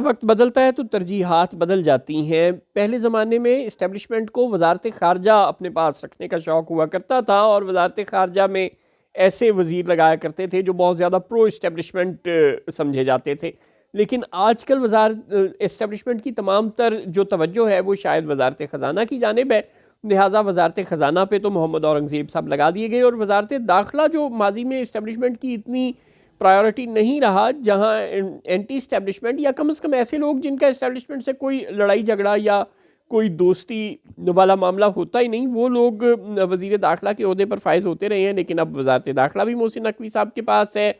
وقت بدلتا ہے تو ترجیحات بدل جاتی ہیں۔ پہلے زمانے میں اسٹیبلشمنٹ کو وزارت خارجہ اپنے پاس رکھنے کا شوق ہوا کرتا تھا، اور وزارت خارجہ میں ایسے وزیر لگایا کرتے تھے جو بہت زیادہ پرو اسٹیبلشمنٹ سمجھے جاتے تھے۔ لیکن آج کل وزارت اسٹیبلشمنٹ کی تمام تر جو توجہ ہے وہ شاید وزارت خزانہ کی جانب ہے، لہٰذا وزارت خزانہ پہ تو محمد اورنگزیب صاحب لگا دیے گئے، اور وزارت داخلہ جو ماضی میں اسٹیبلشمنٹ کی اتنی پرائیورٹی نہیں رہا، جہاں اینٹی اسٹیبلشمنٹ یا کم از کم ایسے لوگ جن کا اسٹیبلشمنٹ سے کوئی لڑائی جھگڑا یا کوئی دوستی والا معاملہ ہوتا ہی نہیں، وہ لوگ وزیر داخلہ کے عہدے پر فائز ہوتے رہے ہیں۔ لیکن اب وزارت داخلہ بھی محسن نقوی صاحب کے پاس ہے،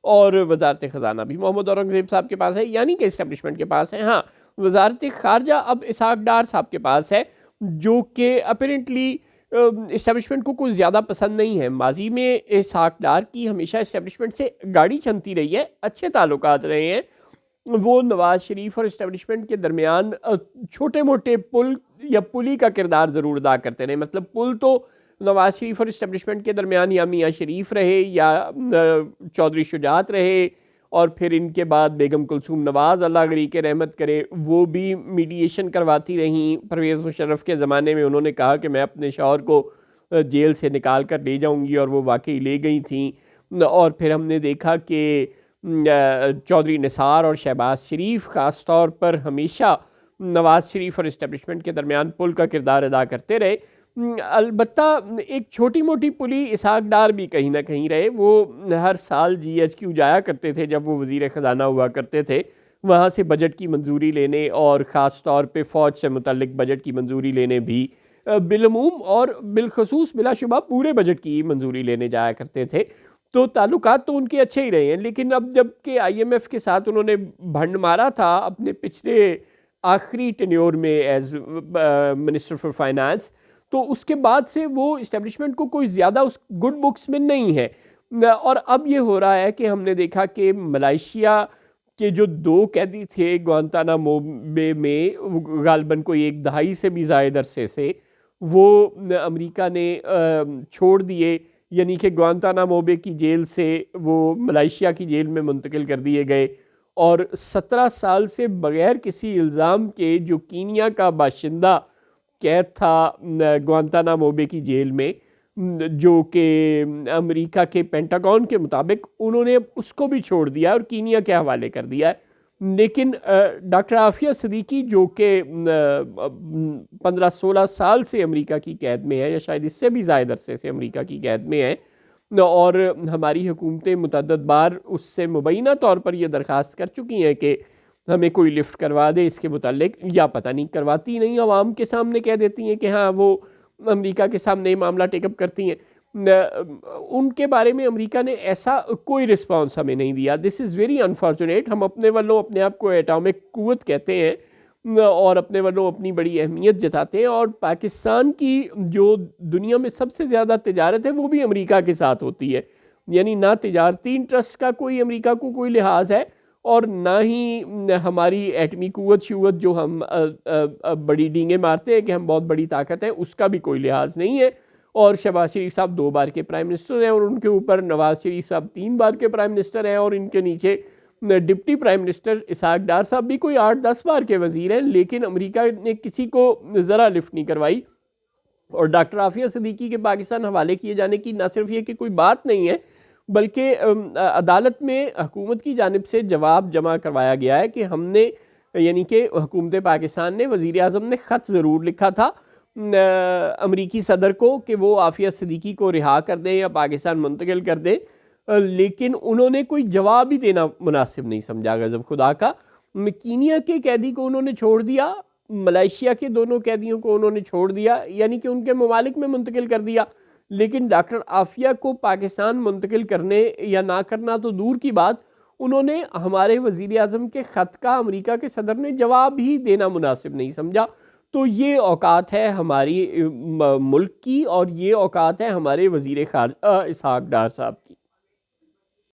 اور وزارت خزانہ بھی محمد اورنگزیب صاحب کے پاس ہے، یعنی کہ اسٹیبلشمنٹ کے پاس ہے۔ ہاں، وزارت خارجہ اب اسحاق ڈار صاحب کے پاس ہے، جو کہ اپیرنٹلی اسٹیبلشمنٹ کو کچھ زیادہ پسند نہیں ہے۔ ماضی میں اسحاق ڈار کی ہمیشہ اسٹیبلشمنٹ سے گاڑی چھنتی رہی ہے، اچھے تعلقات رہے ہیں۔ وہ نواز شریف اور اسٹیبلشمنٹ کے درمیان چھوٹے موٹے پل یا پلی کا کردار ضرور ادا کرتے رہے۔ مطلب پل تو نواز شریف اور اسٹیبلشمنٹ کے درمیان یا میاں شریف رہے یا چودھری شجاعت رہے، اور پھر ان کے بعد بیگم کلثوم نواز اللہ غریق رحمت کرے، وہ بھی میڈییشن کرواتی رہیں۔ پرویز مشرف کے زمانے میں انہوں نے کہا کہ میں اپنے شوہر کو جیل سے نکال کر لے جاؤں گی، اور وہ واقعی لے گئی تھیں۔ اور پھر ہم نے دیکھا کہ چودھری نثار اور شہباز شریف خاص طور پر ہمیشہ نواز شریف اور اسٹیبلشمنٹ کے درمیان پل کا کردار ادا کرتے رہے۔ البتہ ایک چھوٹی موٹی پلی اسحاق ڈار بھی کہیں نہ کہیں رہے۔ وہ ہر سال جی ایچ کیو جایا کرتے تھے جب وہ وزیر خزانہ ہوا کرتے تھے، وہاں سے بجٹ کی منظوری لینے، اور خاص طور پہ فوج سے متعلق بجٹ کی منظوری لینے بھی بالعموم اور بالخصوص بلا شبہ پورے بجٹ کی منظوری لینے جایا کرتے تھے۔ تو تعلقات تو ان کے اچھے ہی رہے ہیں، لیکن اب جب کہ آئی ایم ایف کے ساتھ انہوں نے بھنڈ مارا تھا اپنے پچھلے آخری ٹینیور میں ایز منسٹر فار فائنانس، تو اس کے بعد سے وہ اسٹیبلشمنٹ کو کوئی زیادہ اس گڈ بکس میں نہیں ہے۔ اور اب یہ ہو رہا ہے کہ ہم نے دیکھا کہ ملائیشیا کے جو 2 قیدی تھے گوانتانامو بے میں، غالباً کوئی 1 دہائی سے بھی زائد عرصے سے، وہ امریکہ نے چھوڑ دیے، یعنی کہ گوانتانامو بے کی جیل سے وہ ملائیشیا کی جیل میں منتقل کر دیے گئے، اور 17 سال سے بغیر کسی الزام کے جو کینیا کا باشندہ قید تھا گوانتانامو بے کی جیل میں، جو کہ امریکہ کے پینٹاگون کے مطابق انہوں نے اس کو بھی چھوڑ دیا اور کینیا کے حوالے کر دیا ہے۔ لیکن ڈاکٹر عافیہ صدیقی جو کہ 15-16 سال سے امریکہ کی قید میں ہے، یا شاید اس سے بھی زائد عرصے سے امریکہ کی قید میں ہے، اور ہماری حکومتیں متعدد بار اس سے مبینہ طور پر یہ درخواست کر چکی ہیں کہ ہمیں کوئی لفٹ کروا دے اس کے متعلق، یا پتہ نہیں کرواتی نہیں، عوام کے سامنے کہہ دیتی ہیں کہ ہاں وہ امریکہ کے سامنے معاملہ ٹیک اپ کرتی ہیں۔ ان کے بارے میں امریکہ نے ایسا کوئی رسپانس ہمیں نہیں دیا۔ دس از ویری انفارچونیٹ۔ ہم اپنے والوں اپنے آپ کو ایٹامک قوت کہتے ہیں، اور اپنے والوں اپنی بڑی اہمیت جتاتے ہیں، اور پاکستان کی جو دنیا میں سب سے زیادہ تجارت ہے وہ بھی امریکہ کے ساتھ ہوتی ہے، یعنی نہ تجارتی انٹرسٹ کا کوئی امریکہ کو کوئی لحاظ ہے، اور نہ ہی ہماری ایٹمی قوت شوت جو ہم بڑی ڈینگیں مارتے ہیں کہ ہم بہت بڑی طاقت ہے، اس کا بھی کوئی لحاظ نہیں ہے۔ اور شہباز شریف صاحب 2 بار کے پرائم منسٹر ہیں، اور ان کے اوپر نواز شریف صاحب 3 بار کے پرائم منسٹر ہیں، اور ان کے نیچے deputy prime minister Ishaq Dar صاحب بھی کوئی 8-10 بار کے وزیر ہیں، لیکن امریکہ نے کسی کو ذرا لفٹ نہیں کروائی۔ اور ڈاکٹر عافیہ صدیقی کے پاکستان حوالے کیے جانے کی نہ صرف یہ کہ کوئی بات نہیں ہے، بلکہ عدالت میں حکومت کی جانب سے جواب جمع کروایا گیا ہے کہ ہم نے، یعنی کہ حکومت پاکستان نے، وزیر اعظم نے خط ضرور لکھا تھا امریکی صدر کو کہ وہ عافیہ صدیقی کو رہا کر دیں یا پاکستان منتقل کر دیں، لیکن انہوں نے کوئی جواب ہی دینا مناسب نہیں سمجھا غضب خدا کا۔ کینیا کے قیدی کو انہوں نے چھوڑ دیا، ملائیشیا کے 2 قیدیوں کو انہوں نے چھوڑ دیا، یعنی کہ ان کے ممالک میں منتقل کر دیا، لیکن ڈاکٹر عافیہ کو پاکستان منتقل کرنے یا نہ کرنا تو دور کی بات، انہوں نے ہمارے وزیر اعظم کے خط کا امریکہ کے صدر نے جواب ہی دینا مناسب نہیں سمجھا۔ تو یہ اوقات ہے ہماری ملک کی، اور یہ اوقات ہے ہمارے وزیر خارجہ اسحاق ڈار صاحب کی۔